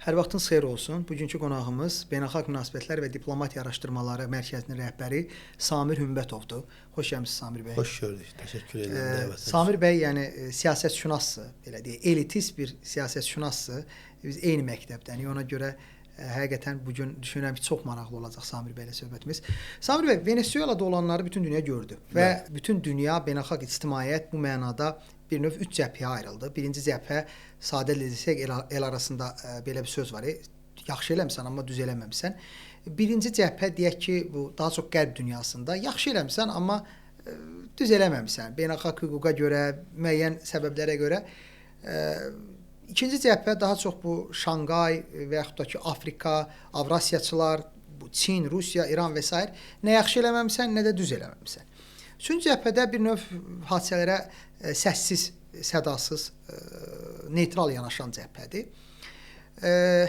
Hər vaxtınız xeyir olsun. Bugünkü qonağımız Beynəlxalq Münasibətlər və Diplomatiya Araşdırmaları Mərkəzinin rəhbəri Samir Hümbətovdur. Xoş gəlmisiniz Samir bəy. Xoş gördük. Təşəkkür edirəm dəvətiniz üçün. Samir bəy yəni siyasətşünassız, belə deyək, elitist bir siyasətşünassız. Biz eyni məktəbdənik. Ona görə həqiqətən bu gün düşünürəm ki, çox maraqlı olacaq Samir bəylə söhbətimiz. Samir bəy, Venezuelada olanları bütün dünya gördü və bütün dünya beynəlxalq ictimaiyyət bu mənada bir növ üç cəbhəyə ayrıldı. Birinci cəbhə, sadə desək, el arasında belə bir söz var. Yaxşı eləmisən, amma düz eləməmisən. Birinci cəbhə deyək ki, bu daha çox qərb dünyasında yaxşı eləmisən, amma düz eləməmisən. Beynəlxalq hüquqa görə, müəyyən səbəblərə görə. İkinci cəbhə daha çox bu Şanqay və yaxud da ki, Afrika, Avrasiyaçılar, bu Çin, Rusiya, İran və s. nə yaxşı eləməmisən, nə də düz eləməmisən. Üçüncü cəbhədə bir növ hadisələrə səssiz, sədasız, neytral yanaşan cəbhədir.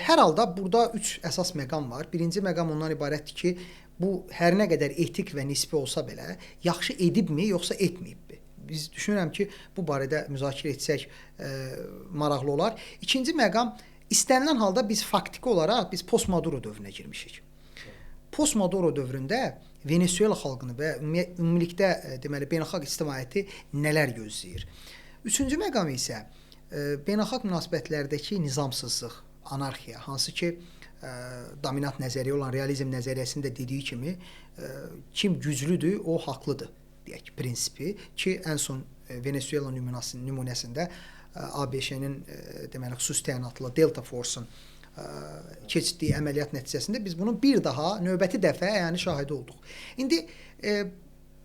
Hər halda burada üç əsas məqam var. Birinci məqam ondan ibarətdir ki, bu hər nə qədər etik və nisbi olsa belə, yaxşı edibmi, yoxsa etməyibmi? Biz düşünürəm ki, bu barədə müzakirə etsək maraqlı olar. İkinci məqam, istənilən halda biz faktiki olaraq postmaduro dövrünə girmişik. Postmaduro dövründə Venezuela xalqını və ümumilikdə deməli beynəlxalq ictimaiyyəti nələr gözləyir? Üçüncü məqam isə beynəlxalq münasibətlərdəki nizamsızlıq, anarxiya, hansı ki dominant nəzəriyyə olan realizm nəzəriyyəsində dediyi kimi kim güclüdür, o haqlıdır deyək prinsipi ki, ən son Venezuela nümunəsində ABŞ-nin deməli xüsusi təyinatlı Delta Force-un keçdiyi əməliyyat nəticəsində biz bunun bir daha növbəti dəfə yəni şahidi olduq. İndi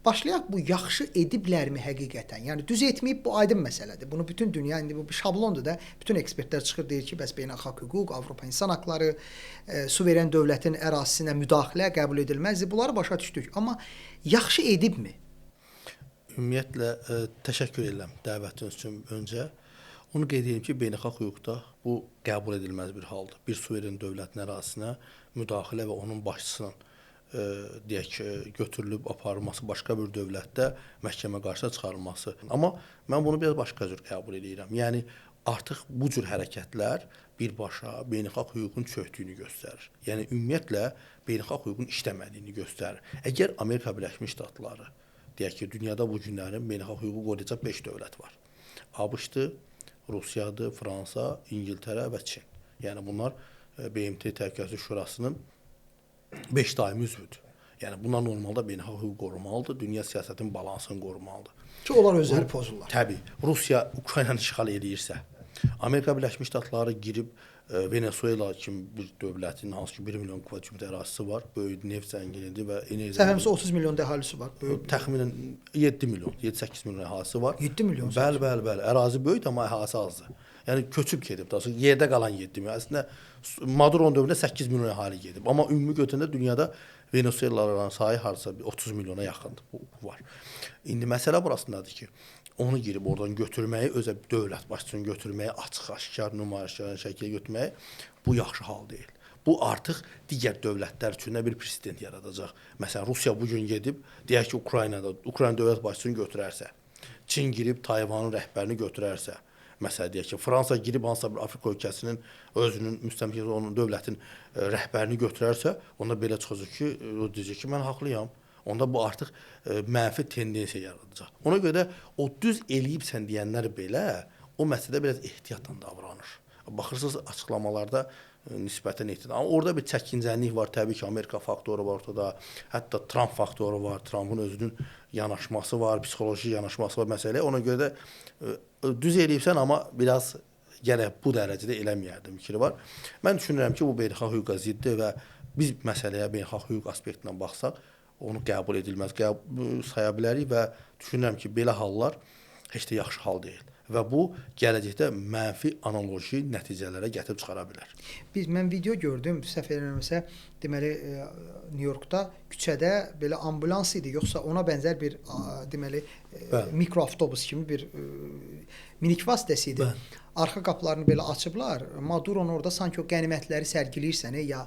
başlayaq bu yaxşı ediblərmi həqiqətən? Yəni düz etməyib bu aydın məsələdir. Bunu bütün dünya indi bu bir şablondur da. Bütün ekspertlər çıxır deyir ki, bəs beynəlxalq hüquq, Avropa insan haqları, suveren dövlətin ərazisinə müdaxilə qəbul edilməzdir. Bunları başa düşdük. Amma yaxşı edibmi? Ümumiyyətlə təşəkkür edirəm dəvətiniz üçün öncə. Onu qeyd edeyim ki, beynəlxalq hüquqda bu qəbul edilməz bir haldır. Bir suveren dövlətin ərazisinə müdaxilə və onun başçısının deyək ki, götürülüb aparılması başqa bir dövlətdə məhkəmə qarşısına çıxarılması. Amma mən bunu biraz başqa cür qəbul edirəm. Yəni artıq bu cür hərəkətlər birbaşa beynəlxalq hüququn çökdüyünü göstərir. Yəni ümumiyyətlə beynəlxalq hüququn işləmədiyini göstərir. Əgər Amerika Birləşmiş Ştatları deyək ki, dünyada bu günlərin beynəlxalq hüququ qoruyacaq 5 dövlət var. ABŞ-dır, Rusiyadır, Fransa, İngiltərə və Çin. Yəni bunlar BMT Təhlükəsizlik Şurasının 5 daimi üzvüdür. Yəni bunlar normalda beynəlxalq hüquq qorumalıdır, dünya siyasətinin balansını qorumalıdır. Ki onlar özləri pozurlar. Təbii. Rusiya Ukraynanı işğal edirsə, Amerika Birləşmiş Ştatları girib Venezuela kimi bir dövlətin hansı ki 1 milyon kvadrat ərazisi var, böyük neft zənginidir və enerji. Səhvimsə 30 milyon əhalisi var. Təxminən 7 milyon, 7-8 milyon əhalisi var. 7 milyon. Bəli. Ərazi böyükdür, amma əhalisi azdır. Yəni köçüb gedib, daha sonra yerdə qalan 7 milyon. Əslində Maduro'nun dövründə 8 milyon əhali gedib. Amma ümumi götürəndə dünyada Venezuelalıların sayı hardasa 30 milyona yaxındır. Bu var. İndi məsələ burasındadır ki, onu girib oradan götürməyi, özə dövlət başçısını götürməyi, açıq-aşkar, nümayişkar şəkildə götürməyi bu yaxşı hal deyil. Bu artıq digər dövlətlər üçün də bir president yaradacaq. Məsələn, Rusiya bu gün gedib, deyək ki, Ukrayna dövlət başçısını götürərsə, Çin girib Tayvanın rəhbərini götürərsə, məsələn, deyək ki, Fransa girib hansısa bir Afrika ölkəsinin özünün müstəmləkəsi olan dövlətin rəhbərini götürərsə, onda belə çıxacaq ki, o deyəcək ki, mən haqlıyam. Onda bu artıq mənfi tendensiya yaradacaq. Ona görə o düz eləyibsən deyənlər belə o məsələdə biraz ehtiyatla davranır. Baxırsınız açıqlamalarda nisbətən ehtiyat. Amma orada bir çəkincənlik var. Təbii ki, Amerika faktoru var ortada. Hətta Trump faktoru var. Trumpın özünün yanaşması var, psixoloji yanaşması var məsələyə. Ona görə də düz eləyibsən, amma biraz gərək bu dərəcədə eləməyərdim fikri var. Mən düşünürəm ki, bu beynəlxalq hüquqa ziddir və biz məsələyə beynəlxalq hüquq aspektindən baxsaq, onu qəbul edilməz saya bilərik və düşünürəm ki, belə hallar heç də yaxşı hal deyil. Və bu gələcəkdə mənfi analoji nəticələrə gətirib çıxara bilər. Mən video gördüm, səhv eləmirəmsə, deməli New Yorkda küçədə belə ambulans idi, yoxsa ona bənzər bir deməli mikroavtobus kimi bir minik vasitəsi idi. Arxa qapılarını belə açıblar. Maduro'nun orada sanki o qənimətləri sərgiləyirsən, ya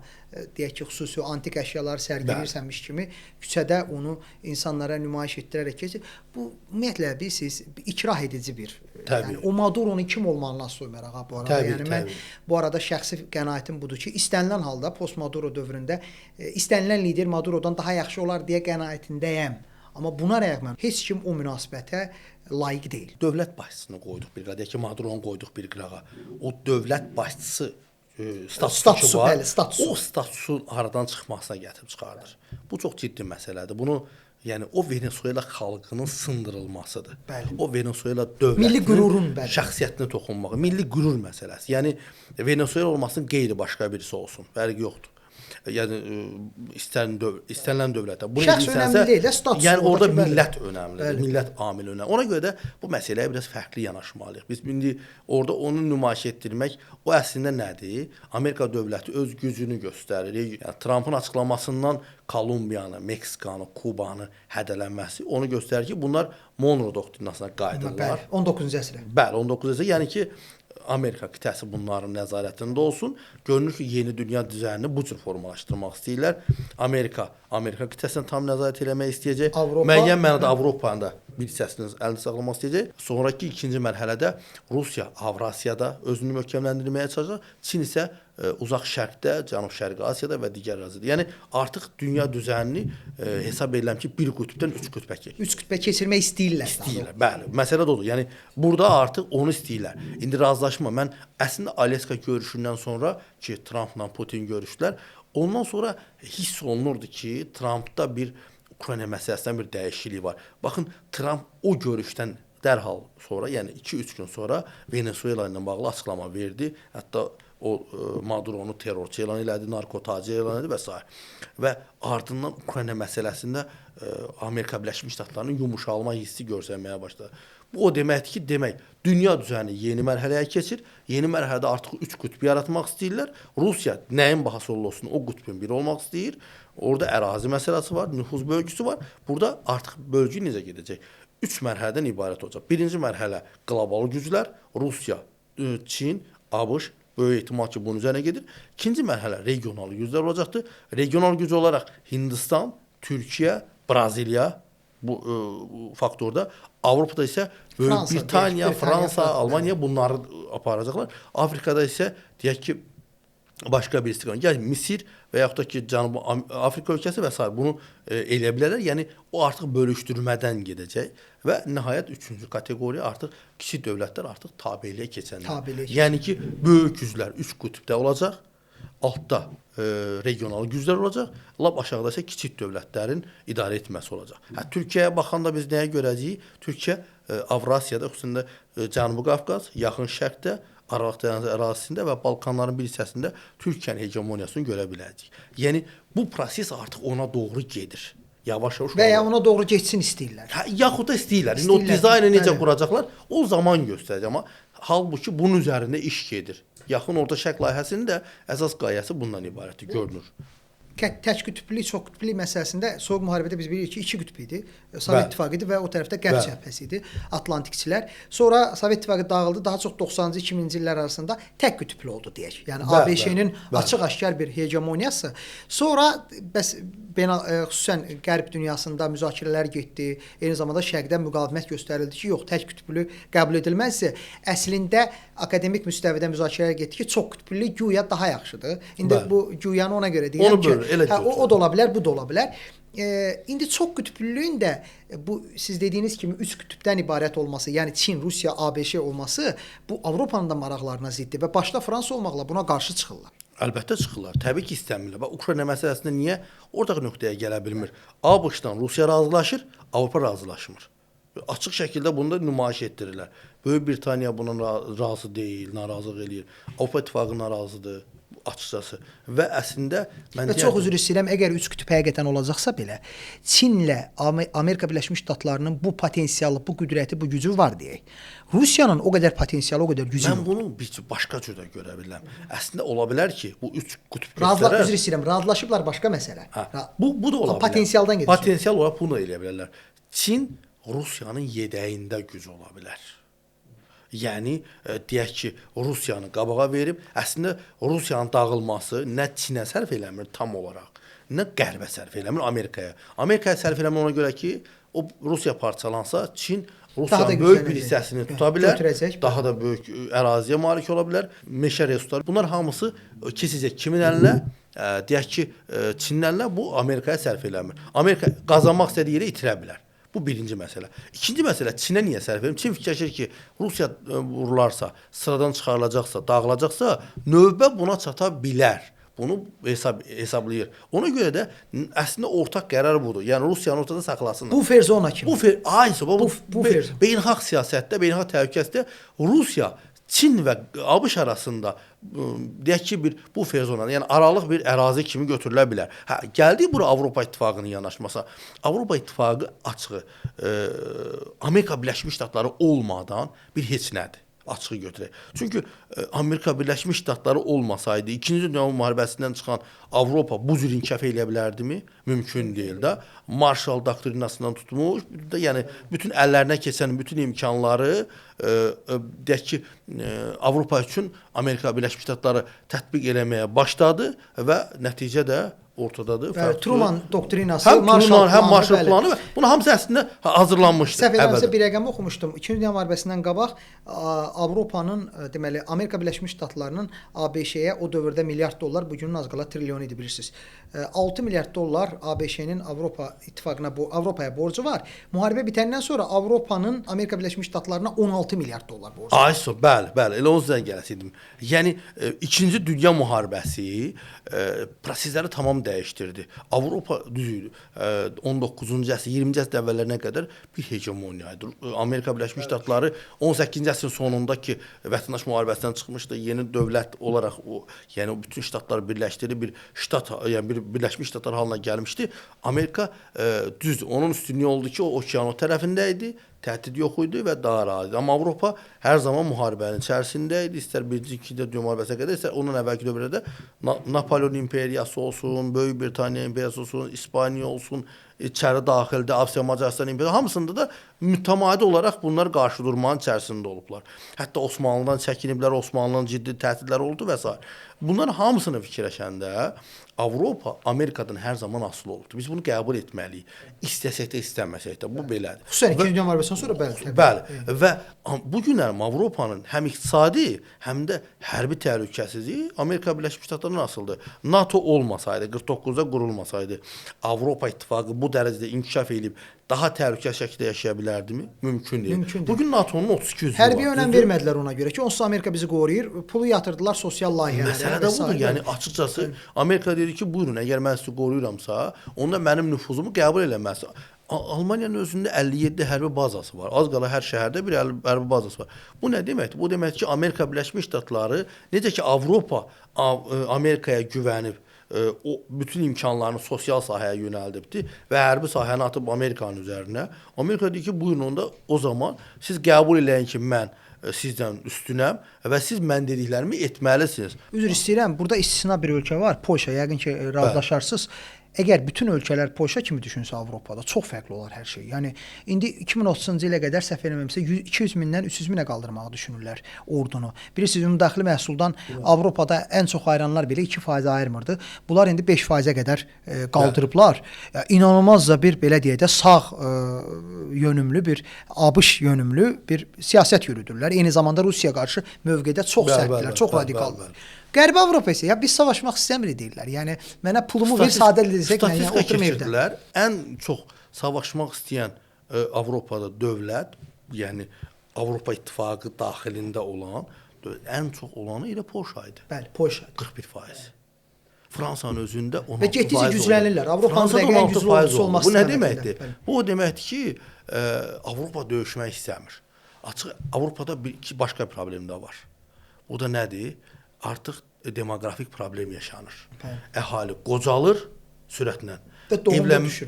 deyək ki, xüsusi antik əşyaları sərgiləyirsənmiş kimi küçədə onu insanlara nümayiş etdirərək keçir. Bu ümumiyyətlə siz ikrah edici bir Təbii. Yəni o Maduronun kim olmağından soymayaraq bu arada. Təbii, Yəni mən bu arada şəxsi qənaətim budur ki, istənilən halda post Maduro dövründə istənilən lider Madurodan daha yaxşı olar deyə qənaətindəyəm. Amma buna rəğmən heç kim o münasibətə layiq deyil. Dövlət başçısını qoyduq bir qırağa, ki Maduronu qoyduq bir qırağa. O dövlət başçısı statusu var. Bəli, statusu. O statusun aradan çıxmasına gətirib çıxardır. Bu çox ciddi məsələdir. Bunu yəni o Venezuela xalqının sındırılmasıdır. Bəli. O Venezuela dövlətinin Milli qürurun bəli. şəxsiyyətinə toxunmaq, milli qürur məsələsi. Yəni Venezuela olmasın, qeyri başqa birisi olsun. Fərqi yoxdur. Yəni istənilən dövlətə. Bunu Şəxs önəmli deyil, status. Yəni orada bəli. millət önəmlidir. Bəli. Millət amili önəmli. Ona görə də bu məsələyə biraz fərqli yanaşmalıyıq. Biz indi orada onu nümayiş etdirmək o əslində nədir? Amerika dövləti öz gücünü göstərir. Yəni Trumpın açıqlamasından Kolumbiyanı, Meksikanı, Kubanı hədələnməsi onu göstərir ki, bunlar Monroe doktrinasına qayıdırlar. Bəli, 19-cu əsrə. Bəli, 19-cu əsrə. Yəni ki, Amerika qitəsi bunların nəzarətində olsun. Görünür ki, yeni dünya düzənini bu cür formalaşdırmaq istəyirlər. Amerika qitəsini tam nəzarət eləmək istəyəcək. Müəyyən mənada Avropanın da bir hissəsini əlində saxlamaq istəyəcək. Sonrakı ikinci mərhələdə Rusiya Avrasiyada özünü möhkəmləndirməyə çalışacaq. Çin isə uzaq şərqdə, Cənub-Şərqi Asiyada və digər ərazidə. Yəni artıq dünya düzənini hesab edirəm ki, bir qütbdən 3 qütbə keçir. 3 qütbə keçirmək istəyirlər. İstəyirlər. Bəli, məsələ də odur. Yəni burada artıq onu istəyirlər. İndi razılaşma. Mən əslində Alyaska görüşündən sonra ki, Trumpla Putin görüşdülər, ondan sonra hiss olunurdu ki, Trumpda bir Ukrayna məsələsindən bir dəyişiklik var. Baxın, Trump o görüşdən dərhal sonra, yəni 2-3 gün sonra Venezuela ilə bağlı açıqlama verdi. Hətta o Maduronu terrorçu elan elədi, narkotacir elan elədi və s. Və ardından Ukrayna məsələsində Amerika Birləşmiş Ştatlarının yumuşalma hissi göstərməyə başladı. Bu o deməkdir ki, dünya düzəni yeni mərhələyə keçir. Yeni mərhələdə artıq 3 qütb yaratmaq istəyirlər. Rusiya nəyin bahası olsun o qütbün biri olmaq istəyir. Orada ərazi məsələsi var, nüfuz bölgüsü var. Burada artıq bölgü necə gedəcək? 3 mərhələdən ibarət olacaq. Birinci mərhələ qlobal güclər, Rusiya, Çin, ABŞ böyük ehtimal ki, bunun üzərinə gedir. İkinci mərhələ regional güclər olacaqdır. Regional güc olaraq Hindistan, Türkiyə, Braziliya bu faktorda. Avropada isə Böyük Britaniya, Fransa, Almaniya bunları aparacaqlar. Afrikada isə deyək ki, başqa bir istiqamət. Yəni Misir və yaxud da ki, Cənubi Afrika ölkəsi və s. bunu eləyə bilərlər. Yəni o artıq bölüşdürmədən gedəcək və nəhayət 3-cü kateqoriya artıq kiçik dövlətlər artıq tabeliyə keçənlər. Yəni ki, böyük güclər 3 qütbdə olacaq, altda regional güclər olacaq, lap aşağıda isə kiçik dövlətlərin idarə etməsi olacaq. Türkiyəyə baxanda biz nəyə görəcəyik? Türkiyə Avrasiyada, xüsusilə Cənubi Qafqaz, Yaxın Şərqdə, Aralıq Dənizı ərazisində və Balkanların bir hissəsində Türkiyənin hegemoniyasını görə biləcəyik. Yəni bu proses artıq ona doğru gedir. Yavaş-yavaş və ya ona doğru keçsin istəyirlər. Yaxud da istəyirlər. İndi o dizaynı necə quracaqlar, o zaman göstərəcək. Amma halbuki bunun üzərində iş gedir. Yaxın Orta Şərq layihəsinin də əsas qayəsi bundan ibarətdir, görünür. Tək qütblük, çox qütblük məsələsində soyuq müharibədə biz bilirik ki, 2 qütb idi. Sovet İttifaqı idi və o tərəfdə Qərb cəbhəsi idi, Atlantikçilər. Sonra Sovet İttifaqı dağıldı, daha çox 90-cı 2000-ci illər arasında tək qütblü oldu deyək. Yəni ABŞ-nin açıq-aşkar bir hegemoniyası. Sonra bəs xüsusən Qərb dünyasında müzakirələr getdi. Eyni zamanda Şərqdən müqavimət göstərildi ki, yox, tək qütblü qəbul edilməzsə, əslində akademik müstəvidə müzakirələr getdi ki, çox qütblülük güya daha yaxşıdır. İndi bu güyanı ona görə deyirəm ki, o da ola bilər, bu da ola bilər. İndi çox qütblülüyün də bu siz dediyiniz kimi 3 qütbdən ibarət olması, yəni Çin, Rusiya, ABŞ olması bu Avropanın da maraqlarına ziddir və başda Fransa olmaqla buna qarşı çıxırlar. Əlbəttə çıxırlar. Təbii ki, istəmirlər. Bax, Ukrayna məsələsində niyə ortaq nöqtəyə gələ bilmir? ABŞ-dan Rusiya razılaşır, Avropa razılaşmır. Açıq şəkildə bunu da nümayiş etdirirlər. Böyük Britaniya buna razı deyil, narazılıq eləyir. Avropa İttifaqı narazıdır. Açıqcası. Və əslində mən çox üzr istəyirəm, əgər 3 qütb həqiqətən olacaqsa belə, Çinlə Amerika Birləşmiş Ştatlarının bu potensialı, bu qüdrəti, bu gücü var deyək. Rusiyanın o qədər potensialı, o qədər gücü mən bunu başqa cür də görə bilirəm. Əslində ola bilər ki, bu 3 qütb üzr istəyirəm, razılaşıblar başqa məsələ. Bu da ola bilər. Potensialdan gedir. Potensial olaraq bunu da eləyə bilərlər. Çin Rusiyanın yedəyində güc ola bilər. Yəni deyək ki, Rusiyanı qabağa verib, əslində Rusiyanın dağılması nə Çinə sərf eləmir tam olaraq, nə Qərbə sərf eləmir Amerikaya. Amerikaya sərf eləmir ona görə ki, o Rusiya parçalansa, Çin Rusiyanın da böyük bir güclənəcək. hissəsini tuta bilər, Götürəcək. daha da böyük əraziyə malik ola bilər, meşə resursları. Bunlar hamısı keçəcək kimin əlinə? Deyək ki, Çinin əlinə, bu Amerikaya sərf eləmir. Amerika qazanmaq istədiyi yerə itirə bilər. Bu birinci məsələ. İkinci məsələ, Çinə niyə sərf edir? Çin fikirləşir ki, Rusiya vurularsa, sıradan çıxarılacaqsa, dağılacaqsa, növbə buna çata bilər. Bunu hesablayır. Ona görə də əslində ortaq qərar budur. Yəni Rusiyanı ortada saxlasınlar. Bufer zona kimi. Bu beynəlxalq siyasətdə, beynəlxalq təhlükəsizlikdə Rusiya, Çin və ABŞ arasında deyək ki, bir bufer zona, yəni aralıq bir ərazi kimi götürülə bilər. Gəldik bura Avropa İttifaqının yanaşmasına. Avropa İttifaqı açığı Amerika Birləşmiş Ştatları olmadan bir heç nədir. Açığı götürək. Çünki Amerika Birləşmiş Ştatları olmasaydı, 2-ci Dünya müharibəsindən çıxan Avropa bu cür inkişaf eləyə bilərdimi? Mümkün deyil də. Marshall doktrinasından tutmuş, yəni bütün əllərinə keçən bütün imkanları deyək ki, Avropa üçün Amerika Birləşmiş Ştatları tətbiq eləməyə başladı və nəticə də ortadadır. Truman doktrinası, həm Marshall planı, bunu hamısı əslində hazırlanmışdı. Səhv eləmirəmsə bir rəqəm oxumuşdum. 2-ci Dünya müharibəsindən qabaq Avropanın, deməli, Amerika Birləşmiş Ştatlarının ABŞ-yə o dövrdə milyard dollar, bugünün az qala trilyon idi bilirsiniz. 6 milyard dollar ABŞ-nin Avropa İttifaqına, Avropaya borcu var. Müharibə bitəndən sonra Avropanın Amerika Birləşmiş Ştatlarına 16 milyard dollar borcu var. Bəli, elə o yüzdən gələsiydim. Yəni 2-ci Dünya müharibəsi prosesləri tamam dəyişdirdi. Avropa düzüydü. 19-cu əsr, 20-ci əsr əvvəllərinə qədər bir hegemoniya idi. Amerika Birləşmiş Ştatları 18-ci əsrin sonunda ki, vətəndaş müharibəsindən çıxmışdı, yeni dövlət olaraq yəni bütün ştatları birləşdirdi, bir ştat, yəni bir Birləşmiş Ştatlar halına gəlmişdi. Amerika düz onun üstünlüyü oldu ki, o okean o tərəfində idi. Təhdid yox idi və daha rahat idi. Amma Avropa hər zaman müharibənin içərisində idi. İstər 1-ci, 2-ci Dünya müharibəsinə qədər, istər ondan əvvəlki dövrdə Napolyon imperiyası olsun, Böyük Britaniya imperiyası olsun, İspaniya olsun, içəri daxildə Avstriya Macaristan imperiyası, hamısında da mütəmadi olaraq bunlar qarşıdurmanın içərisində olublar. Hətta Osmanlıdan çəkiniblər, Osmanlının ciddi təhdidləri oldu və s. Bunların hamısını fikirləşəndə Avropa Amerikadan hər zaman asılı olubdur. Biz bunu qəbul etməliyik. İstəsək də, istəməsək də. Bu belədir. Xüsusən 2-ci Dünya müharibəsindən sonra bəli. Bəli. Və bu günlər Avropanın həm iqtisadi, həm də hərbi təhlükəsizliyi Amerika Birləşmiş Ştatlarından asılıdır. NATO olmasaydı, 49-da qurulmasaydı, Avropa İttifaqı bu dərəcədə inkişaf edib daha təhlükəli şəkildə yaşaya bilərdimi? Mümkün deyil. Bugün NATO-nun 32 üzvü var. Hərbi önəm vermədilər ona görə ki, onsuz Amerika bizi qoruyur, pulu yatırdılar sosial layihələrə. Məsələ də budur. Yəni açıqcası Amerika dedi ki, buyurun, əgər mən sizi qoruyuramsa, onda mənim nüfuzumu qəbul eləməz. Almaniyanın özündə 57 hərbi bazası var. Az qala hər şəhərdə bir hərbi bazası var. Bu nə deməkdir? Bu deməkdir ki, Amerika Birləşmiş Ştatları necə ki Avropa Amerikaya güvənib o bütün imkanlarını sosial sahəyə yönəldibdi və hərbi sahəni atıb Amerikanın üzərinə. Amerika deyir ki, buyurun onda o zaman siz qəbul eləyin ki, mən sizdən üstünəm və siz mən dediklərimi etməlisiniz. Üzr istəyirəm, burada istisna bir ölkə var, Polşa, yəqin ki, razılaşarsınız. Əgər bütün ölkələr Polşa kimi düşünsə Avropada çox fərqli olar hər şey. Yəni indi 2030-cu ilə qədər səhv eləmirəmsə 200 mindən 300 minə qaldırmağı düşünürlər ordunu. Bilirsiniz, ümumdaxili məhsuldan Avropada ən çox ayıranlar belə 2% ayırmırdı. Bunlar indi 5%-ə qədər qaldırıblar. İnanılmaz da bir belə deyək də sağ yönümlü bir ABŞ yönümlü bir siyasət yürüdürlər. Eyni zamanda Rusiya qarşı mövqedə çox sərtdirlər, çox radikallar. Qərbi Avropa isə ya biz savaşmaq istəmirik deyirlər. Yəni mənə pulumu ver, sadə edəcək, mən yəni oturma evdə. Ən çox savaşmaq istəyən Avropada dövlət, yəni Avropa İttifaqı daxilində olan ən çox olanı elə Polşa idi. Bəli, Polşa. 41%. Fransanın özündə 16%. Və getdikcə güclənirlər. Avropanın rəqəm güclü olması. Bu nə deməkdir? Bu o deməkdir ki, Avropa döyüşmək istəmir. Açıq Avropada iki başqa problem də var. O da nədir? Artıq demoqrafik problem yaşanır. Əhali qocalır sürətlə.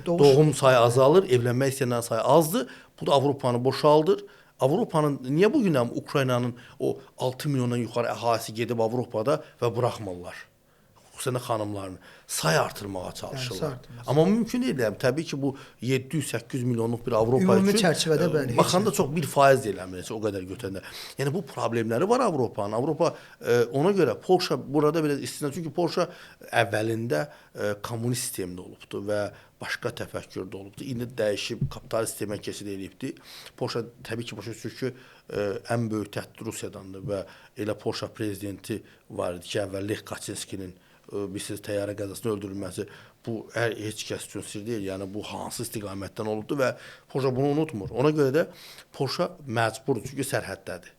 Doğum sayı azalır, evlənmək istəyənlərin sayı azdır. Bu da Avropanı boşaldır. Avropanın niyə bu gün Ukraynanın o 6 milyondan yuxarı əhalisi gedib Avropada və buraxmırlar? xüsusən də xanımların say artırmağa çalışırlar. artırmaq. Amma mümkün deyil. Yəni təbii ki, bu 700-800 milyonluq bir Avropa Ümumi üçün çərçivədə bəli, heç baxanda çox 1% deyiləmir, o qədər götürəndə. Yəni bu problemləri var Avropanın. Avropa ona görə Polşa burada biraz istisna, çünki Polşa əvvəlində kommunist sistemdə olubdu və başqa təfəkkürdə olubdu. İndi dəyişib kapitalist sistemə keçid edibdi. Polşa təbii ki, başa düşür ki, ən böyük təhdid Rusiyadandır və elə Polşa prezidenti var idi ki, əvvəl Lech Kaçinskinin bilirsiniz təyyarə qəzasında öldürülməsi bu heç kəs üçün sir deyil. Yəni bu hansı istiqamətdən olubdu və Polşa bunu unutmur. Ona görə də Polşa məcburdur, çünki sərhəddədir.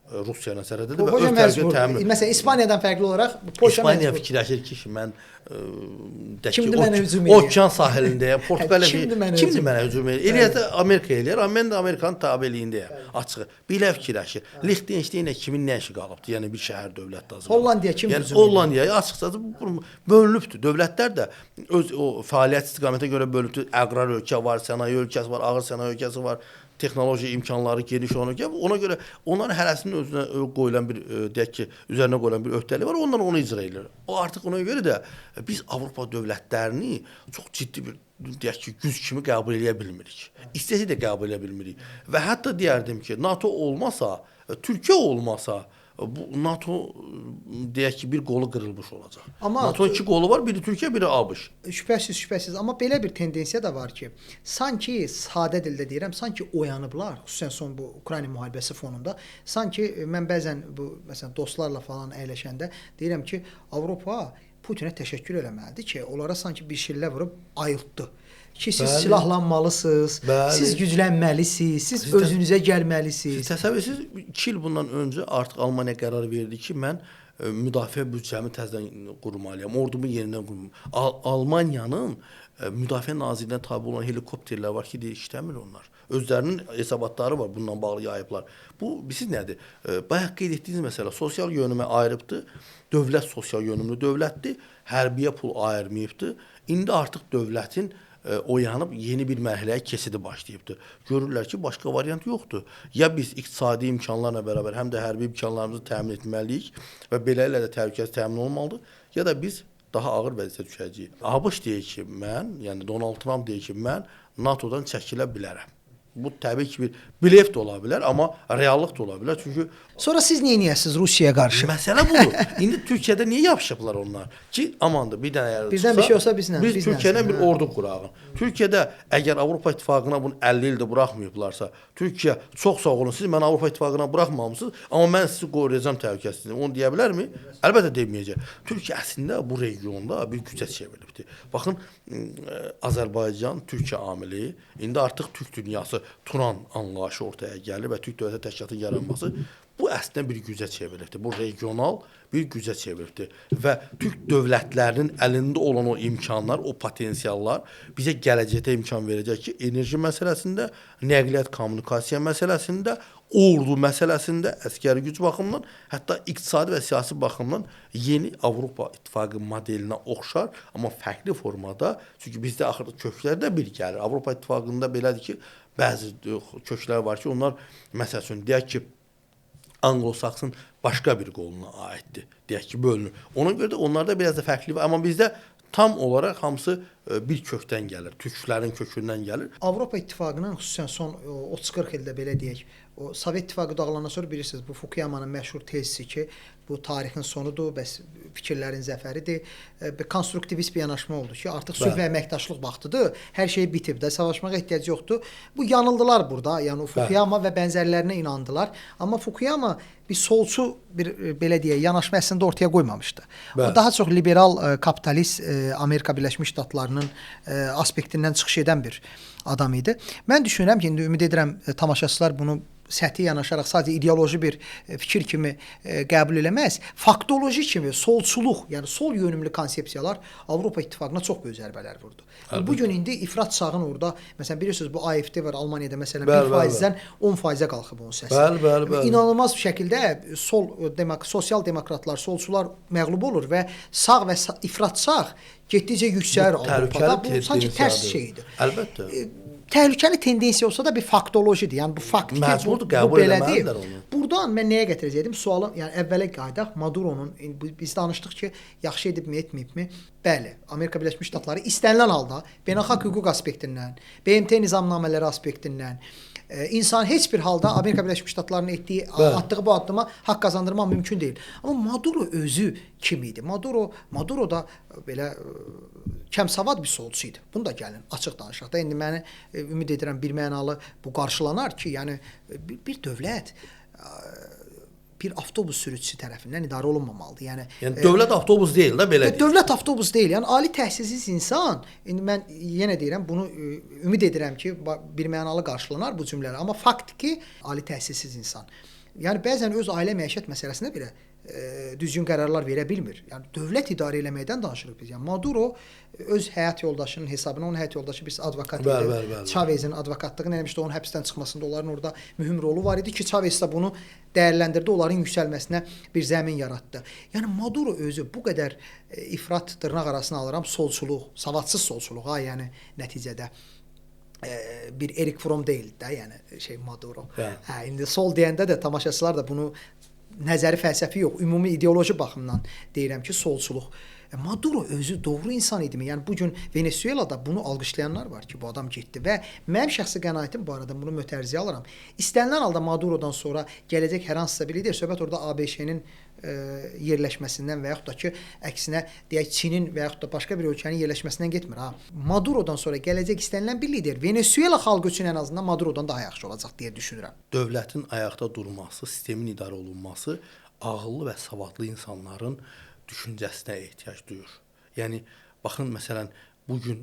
Rusiya ilə sərhəddədir və öz tərəfini təmin edir. Məsələn, İspaniyadan fərqli olaraq Polşa İspaniya məcbur. fikirləşir ki, mən Kimdir mənə hücum edən? Okean sahilindəyəm. Portuqaliya kimdir mənə hücum edən? Eləyəsə Amerika eləyər, amma mən də Amerikanın tabeliyindəyəm. Açığı. Belə fikirləşir. Liechtenstein kimin nə işi qalıbdı? Yəni bir şəhər dövlət lazım. Hollandiya kim hücum edən? edən? Hollandiyaya açıqcası bölünübdür. Dövlətlər də öz o fəaliyyət istiqamətə görə bölünübdür. Əqrar ölkə var, sənaye ölkəsi var, ağır sənaye ölkəsi var. Texnoloji imkanları geniş ona görə onların hərəsinin özünə qoyulan bir deyək ki, üzərinə qoyulan bir öhdəlik var. Onlar onu icra edirlər. O artıq ona görə də biz Avropa dövlətlərini çox ciddi bir deyək ki, güc kimi qəbul edə bilmirik. İstəsə də qəbul edə bilmirik. Və hətta deyərdim ki, NATO olmasa, Türkiyə olmasa, bu NATO deyək ki, bir qolu qırılmış olacaq. Amma NATO-nun 2 qolu var, biri Türkiyə, biri ABŞ. Şübhəsiz. Amma belə bir tendensiya da var ki, sanki sadə dildə deyirəm, sanki oyanıblar, xüsusən son bu Ukrayna müharibəsi fonunda. Sanki mən bəzən bu məsələn dostlarla falan əyləşəndə deyirəm ki, Avropa Putinə təşəkkür eləməlidir ki, onlara sanki bir şillə vurub ayıltdı. Ki siz silahlanmalısınız, siz güclənməlisiniz, siz özünüzə gəlməlisiniz. Siz təsəvvür edirsiniz, 2 il bundan öncə artıq Almaniya qərar verdi ki, mən müdafiə büdcəmi təzədən qurmalıyam, ordumu yenidən qurmalıyam. Almaniyanın müdafiə nazirliyinə tabe olan helikopterlər var ki, işləmir onlar. Özlərinin hesabatları var, bununla bağlı yayıblar. Bu, bilirsiniz nədir? Bayaq qeyd etdiyiniz məsələ, sosial yönümə ayırıbdır. Dövlət sosial yönümlü dövlətdir, hərbiyə pul ayırmayıbdır. İndi artıq dövlətin oyanıb yeni bir mərhələyə keçidi başlayıbdır. Görürlər ki, başqa variant yoxdur. Ya biz iqtisadi imkanlarla bərabər həm də hərbi imkanlarımızı təmin etməliyik və beləliklə də təhlükəsiz təmin olmalıdır, ya da biz daha ağır vəziyyətə düşəcəyik. ABŞ deyir ki, mən, yəni Donald Trump deyir ki, mən NATO-dan çəkilə bilərəm. Bu təbii ki, bir blef də ola bilər, amma reallıq da ola bilər. Çünki sonra siz nə edəsiniz Rusiyaya qarşı? Məsələ budur. İndi Türkiyədə niyə yapışıblar onlar? Ki, amandır, bir dənə çıxsa, birdən bir şey olsa bizlə. Biz Türkiyədən bir ordu quraq. Türkiyədə əgər Avropa İttifaqına bunu 50 ildə buraxmayıblarsa, Türkiyə çox sağ olun, siz məni Avropa İttifaqına buraxmamısınız, amma mən sizi qoruyacağam təhlükəsizliyini. Onu deyə bilərmi? Əlbəttə deməyəcək. Türkiyə əslində bu regionda bir gücə çevrilibdir. Baxın, Azərbaycan, Türkiyə amili, indi artıq Türk dünyası Turan anlayışı ortaya gəlir və Türk dövlət təşkilatının yaranması bu əslində bir gücə çevrilibdir. Bu regional bir gücə çevrilibdir və Türk dövlətlərinin əlində olan o imkanlar, o potensiallar bizə gələcəkdə imkan verəcək ki, enerji məsələsində, nəqliyyat, kommunikasiya məsələsində, ordu məsələsində, əskəri güc baxımından, hətta iqtisadi və siyasi baxımdan yeni Avropa İttifaqı modelinə oxşar, amma fərqli formada, çünki bizdə axırda köklər də bir gəlir. Avropa İttifaqında belədir ki, bəzi köklər var ki, onlar məsəl üçün deyək ki, Anglo-Saksın başqa bir qoluna aiddir, deyək ki, bölünür. Ona görə də onlarda biraz da fərqli var, amma bizdə tam olaraq hamısı bir kökdən gəlir, türklərin kökündən gəlir. Avropa İttifaqının xüsusən son 30-40 ildə belə deyək, o Sovet İttifaqı dağılandan sonra bilirsiniz, bu Fukuyamanın məşhur tezisi ki, bu tarixin sonudur, bəs fikirlərin zəfəridir. Bir konstruktivist bir yanaşma oldu ki, artıq sülh və əməkdaşlıq vaxtıdır, hər şey bitib də, savaşmağa ehtiyac yoxdur. Bu yanıldılar burada, yəni Fukuyama və bənzərlərinə inandılar. Amma Fukuyama bir solçu bir belə deyək, yanaşma əslində ortaya qoymamışdı. O daha çox liberal, kapitalist Amerika Birləşmiş Ştatlarının aspektindən çıxış edən bir adam idi. Mən düşünürəm ki, indi ümid edirəm tamaşaçılar bunu səthi yanaşaraq sadəcə ideoloji bir fikir kimi qəbul eləməz, faktoloji kimi solçuluq, yəni sol yönümlü konsepsiyalar Avropa İttifaqına çox böyük zərbələr vurdu. Bu gün indi ifrat çağın orada, məsələn bilirsiniz bu AFD var Almaniyada məsələn 1%-dən 10%-ə qalxıb onun səsi. Bəli. İnanılmaz bir şəkildə sosial demokratlar, solçular məğlub olur və sağ və ifrat sağ getdikcə yüksəlir Avropada. Bu sanki tərs şeydir. Əlbəttə. təhlükəli tendensiya olsa da bir faktolojidir. Yəni bu faktiki Məcburdur, qəbul eləməlidirlər onu. Burdan mən nəyə gətirəcəydim? Sualım, yəni əvvələ qaydaq Maduronun biz danışdıq ki, yaxşı edibmi, etməyibmi? Bəli, Amerika Birləşmiş Ştatları istənilən halda beynəlxalq hüquq aspektindən, BMT nizamnamələri aspektindən insan heç bir halda Amerika Birləşmiş Ştatlarının etdiyi, atdığı bu addıma haqq qazandırmaq mümkün deyil. Amma Maduro özü kim idi? Maduro da belə kəmsavad bir solçu idi. Bunu da gəlin açıq danışaq da. İndi məni ümid edirəm bir mənalı bu qarşılanar ki, yəni bir dövlət bir avtobus sürücüsü tərəfindən idarə olunmamalıdır. Yəni dövlət avtobus deyil də belə deyil. Dövlət avtobus deyil. Yəni ali təhsilsiz insan, indi mən yenə deyirəm, bunu ümid edirəm ki, bir mənalı qarşılanar bu cümlələr. Amma fakt ki, ali təhsilsiz insan. Yəni bəzən öz ailə məişət məsələsində belə düzgün qərarlar verə bilmir. Yəni dövlət idarə eləməkdən danışırıq biz. Yəni Maduro öz həyat yoldaşının hesabına, onun həyat yoldaşı bir advokat idi. Chavez'in advokatlığını eləmişdi, onun həbsdən çıxmasında onların orada mühüm rolu var idi ki, Chavez də bunu dəyərləndirdi, onların yüksəlməsinə bir zəmin yaratdı. Yəni Maduro özü bu qədər ifrat dırnaq arasına alıram solçuluq, savadsız solçuluq ha, yəni nəticədə bir Erik Fromm deyil də, yəni Maduro. Hə, indi sol deyəndə də tamaşaçılar da bunu nəzəri fəlsəfi yox, ümumi ideoloji baxımdan deyirəm ki, solçuluq. Maduro özü doğru insan idimi? Yəni bu gün Venezuelada bunu alqışlayanlar var ki, bu adam getdi və mənim şəxsi qənaətim bu arada bunu mötərizəyə alıram. İstənilən halda Madurodan sonra gələcək hər hansısa bir lider, söhbət orada ABŞ-nin yerləşməsindən və yaxud da ki, əksinə deyək Çinin və yaxud da başqa bir ölkənin yerləşməsindən getmir ha. Madurodan sonra gələcək istənilən bir lider Venezuela xalqı üçün ən azından Madurodan daha yaxşı olacaq deyə düşünürəm. Dövlətin ayaqda durması, sistemin idarə olunması ağıllı və savadlı insanların düşüncəsinə ehtiyac duyur. Yəni baxın məsələn bu gün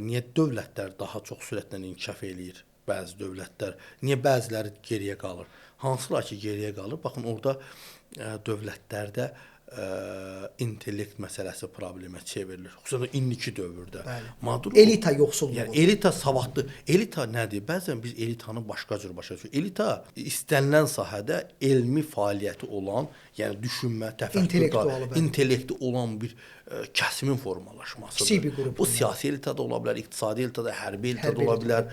niyə dövlətlər daha çox sürətlə inkişaf eləyir? Bəzi dövlətlər, niyə bəziləri geriyə qalır? Hansılar ki geriyə qalır? Baxın orada dövlətlərdə intellekt məsələsi problemə çevrilir. Xüsusən indiki dövrdə. Maduro elita yoxsulluğu. Yəni elita savadlı. Elita nədir? Bəzən biz elitanı başqa cür başa düşürük. Elita istənilən sahədə elmi fəaliyyəti olan, yəni düşünmə, təfəkkür, intellekti olan bir kəsimin formalaşmasıdır. Kiçik bir qrup. Bu siyasi elita da ola bilər, iqtisadi elita da, hərbi elita da ola bilər,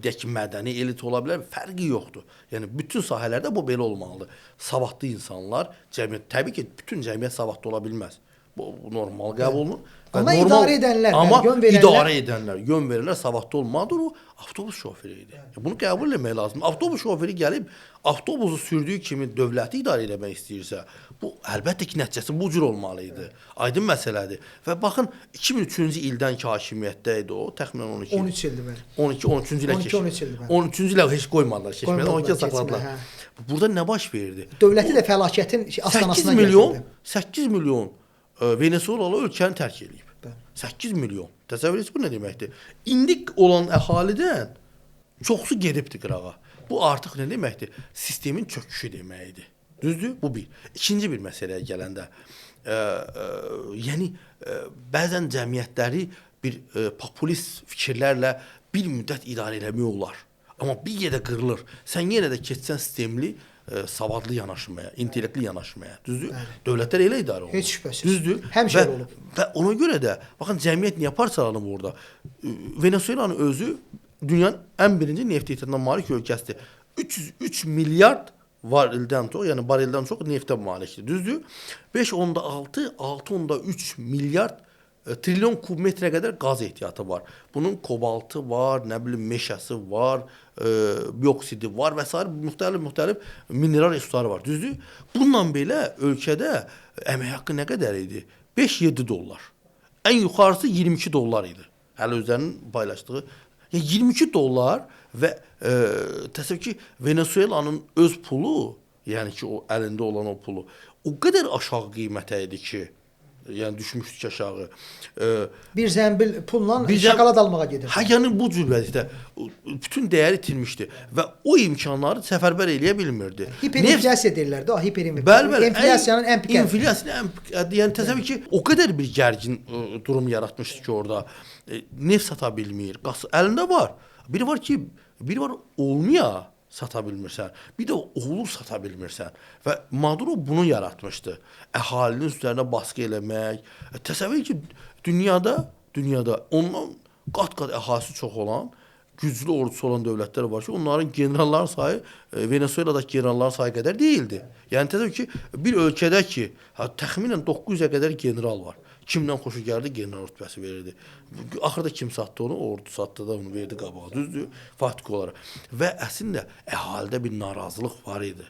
deyək ki, mədəni elita ola bilər, fərqi yoxdur. Yəni bütün sahələrdə bu belə olmalıdır. Savadlı insanlar, cəmiyyət, təbii ki, bütün cəmiyyət savadlı ola bilməz. Bu normal qəbul olunur. Amma idarə edənlər, yön verirlər, savadlı olmalıdır. O avtobus şoförü idi. Bunu qəbul etmək lazımdır. Avtobus şoförü gəlib avtobusu sürdüyü kimi dövləti idarə etmək istəyirsə, bu əlbəttə ki, nəticəsi bu cür olmalı idi. Aydın məsələdir. Və baxın 2003-cü ildən ki hakimiyyətdə idi o, təxminən 13 ildir bəli. 13-cü ilə keçdi. 13-cü ilə heç qoymadılar keçməyə, 12 saxladılar. Burada nə baş verdi? Dövləti də fəlakətin astanasına gətirdi. 8 milyon Venezuelalı ölkəni tərk edib. 8 milyon. Təsəvvür edirsiniz bu nə deməkdir? İndi olan əhalidən çoxsu gedibdi qırağa. Bu artıq nə deməkdir? Sistemin çöküşü deməkdir. Düzdür? Bu bir. İkinci bir məsələyə gələndə, yəni bəzən cəmiyyətləri bir populist fikirlərlə bir müddət idarə eləmək olar. Amma bir yerdə qırılır. Sən yenə də keçsən sistemli, savadlı yanaşmaya, intellektli yanaşmaya. Düzdür? Dövlətlər elə idarə olunur. Heç şübhəsiz. Düzdür? Həmişə olub. Və ona görə də baxın cəmiyyət niyə parçalanıb orada? Venezuelanın özü dünyanın ən birinci neft ixracatına malik ölkəsidir. 303 milyard varildən çox, yəni bareldən çox neftə malikdir. Düzdür? 5.6, 6.3 milyard trilyon kubmetrə qədər qaz ehtiyatı var. Bunun kobaltı var, nə bilim meşəsi var, bioksidi var və s. müxtəlif mineral resursları var. Düzdür? Bununla belə ölkədə əmək haqqı nə qədər idi? 5-7 dollar. Ən yuxarısı 22 dollar idi. Hələ özlərinin paylaşdığı. Yəni 22 dollar və təsəvvür ki, Venezuelanın öz pulu, yəni ki, o əlində olan o pulu, o qədər aşağı qiymətə idi ki, yəni düşmüşdük aşağı. Bir zəmbil pulla şokolad almağa gedir. Hə, yəni bu cür vəziyyətdə bütün dəyəri itirmişdi və o imkanları səfərbər eləyə bilmirdi. Hiperinflyasiya deyirlər də, o hiperinflyasiya. Enflyasiyanın ən pik. Enflyasiyanın yəni təsəvvür ki, o qədər bir gərgin durum yaratmışdı ki, orada neft sata bilmir, qaz əlində var. Biri var olmaya sata bilmirsən. Bir də olur sata bilmirsən. Və Maduro bunu yaratmışdı. Əhalinin üstlərinə baskı eləmək. Təsəvvür ki, dünyada ondan qat-qat əhalisi çox olan güclü ordusu olan dövlətlər var ki, onların generalların sayı Venezueladakı generalların sayı qədər deyildi. Yəni təsəvvür ki, bir ölkədə ki, təxminən 900-ə qədər general var. Kimdən xoşu gəldi, general rütbəsi verirdi. Axırda kim satdı onu? Ordu satdı da onu verdi qabağa. Düzdür? Faktiki olaraq. Və əslində əhalidə bir narazılıq var idi.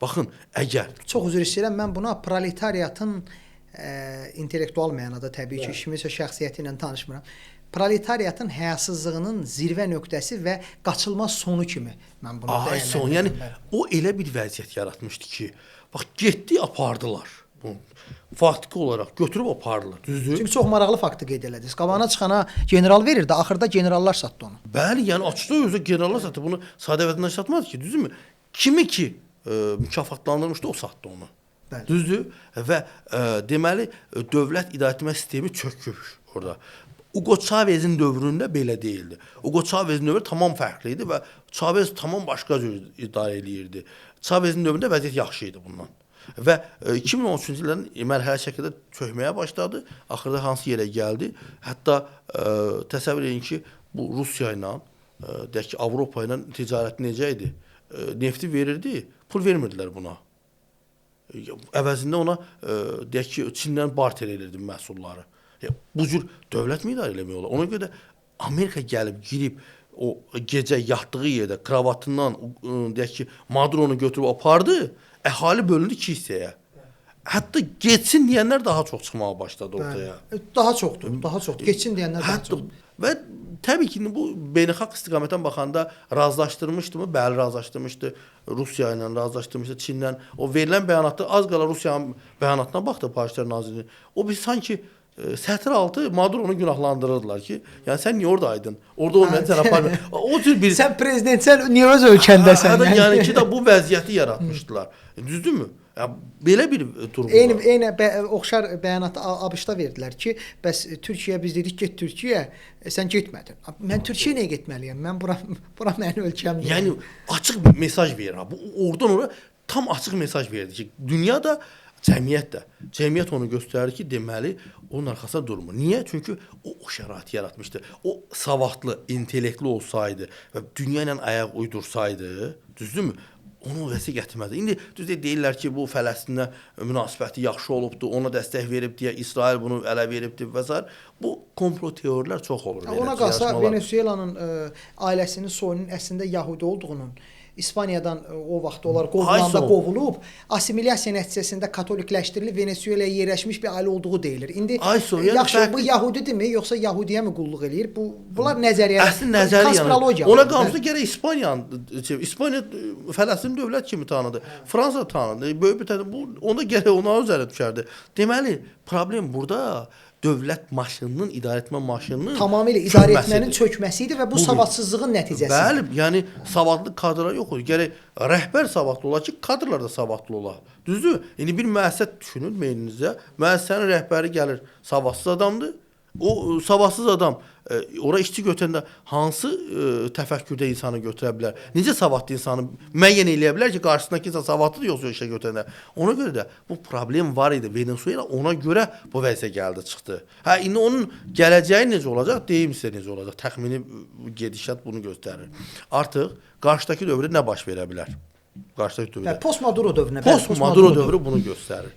Baxın, əgər Çox üzr istəyirəm, mən buna proletariatın intellektual mənada təbii ki, kiminsə şəxsiyyəti ilə tanışmıram. Proletariatın həyasızlığının zirvə nöqtəsi və qaçılmaz sonu kimi mən bunu son, yəni o elə bir vəziyyət yaratmışdı ki, bax getdi apardılar. Bunu faktiki olaraq götürüb apardılar. Düzdür? Çünki çox maraqlı faktı qeyd elədiniz. Qabağına çıxana general verirdi, axırda generallar satdı onu. Bəli, yəni açıqda özü generallar satdı. Bunu sadə vətəndaş satmadı ki, düzdürmü? Kimi ki mükafatlandırmışdı, o satdı onu. Bəli. Düzdür? Və deməli dövlət idarəetmə sistemi çöküb orada. Hugo Chávez'in dövründə belə deyildi. Hugo Chávez'in dövrü tamam fərqli idi və Chávez tamam başqa cür idarə eləyirdi. Chávez'in dövründə vəziyyət yaxşı idi bundan. Və 2013-cü ildən mərhələ şəkildə çökməyə başladı. Axırda hansı yerə gəldi? Hətta təsəvvür edin ki, bu Rusiya ilə, deyək ki, Avropa ilə ticarəti necə idi? Nefti verirdi, pul vermirdilər buna. Əvəzində ona deyək ki, Çindən barter edirdi məhsulları. Bu cür dövlət mi idarə eləmək olar? Ona görə də Amerika gəlib, girib o gecə yatdığı yerdə kravatından deyək ki, Maduronu götürüb apardı, əhali bölündü iki hissəyə. Hətta geçsin deyənlər daha çox çıxmağa başladı ortaya. Daha çoxdur, daha çoxdur. Geçsin deyənlər daha çoxdur. Və təbii ki, bu beynəlxalq istiqamətdən baxanda razılaşdırmışdımı? Bəli, razılaşdırmışdı. Rusiya ilə razılaşdırmışdı, Çinlə. O verilən bəyanatda az qala Rusiyanın bəyanatına baxdı Xarici İşlər Nazirliyi. O bir sanki sətr altı Maduronu günahlandırırdılar ki, yəni sən niyə oradaydın? Orada olmayan sən aparmıyor. O cür bir sən prezidentsel nüroz ölkəndəsən. Yəni ki də bu vəziyyəti yaratmışdılar. Düzdürmü? Yəni belə bir durum var. Eyni oxşar bəyanatı ABŞ-da verdilər ki, bəs Türkiyəyə biz dedik get Türkiyəyə, sən getmədin. Mən Türkiyəyə niyə getməliyəm? Mən bura mənim ölkəmdir. Yəni açıq bir mesaj verir. Bu oradan ora tam açıq mesaj verdi ki, dünyada cəmiyyət onu göstərir ki, deməli onun arxasında durmur. Niyə? Çünki o şəraiti yaratmışdı. O savadlı, intellektli olsaydı və dünya ilə ayaq uydursaydı, düzdürmü? Onu vəsə gətirmədi. İndi düzdür deyirlər ki, bu Fələstinə münasibəti yaxşı olubdu, ona dəstək verib deyə İsrail bunu ələ veribdi və s. Bu komplo teorilər çox olur. Ona qalsa Venezuelanın ailəsinin soyunun əslində Yahudi olduğunun İspaniyadan o vaxt onlar qovulub, assimilyasiya nəticəsində katolikləşdirilib Venezuelaya yerləşmiş bir ailə olduğu deyilir. İndi yaxşı bu Yahudidirmi, yoxsa Yahudiyə mi qulluq eləyir? Bunlar nəzəriyyə, konspirologiya. Ona qalmışdı gərək İspaniya Fələstin dövlət kimi tanıdı. Fransa tanıdı. Böyük bir onda gərək ona üzərə düşərdi. Deməli, problem burada dövlət maşınının, idarəetmə maşınının tamamilə idarəetmənin çökməsi idi və bu savadsızlığın nəticəsidir. Bəli, yəni savadlı kadrlar yox olur. Gərək rəhbər savadlı olar ki, kadrlar da savadlı olar. Düzdür? İndi bir müəssisə düşünün beyninizdə. Müəssisənin rəhbəri gəlir, savadsız adamdır. O savadsız adam ora işçi götürəndə hansı təfəkkürdə insanı götürə bilər? Necə savadlı insanı müəyyən eləyə bilər ki, qarşısındakı insan savadlıdır yoxsa işə götürəndə? Ona görə də bu problem var idi. Venezuela ona görə bu vəziyyətə gəldi, çıxdı. İndi onun gələcəyi necə olacaq? Deyim sizə necə olacaq. Təxmini gedişat bunu göstərir. Artıq qarşıdakı dövrdə nə baş verə bilər? Qarşıdakı dövrdə. Post-Maduro dövrünə. Post-Maduro dövrü bunu göstərir.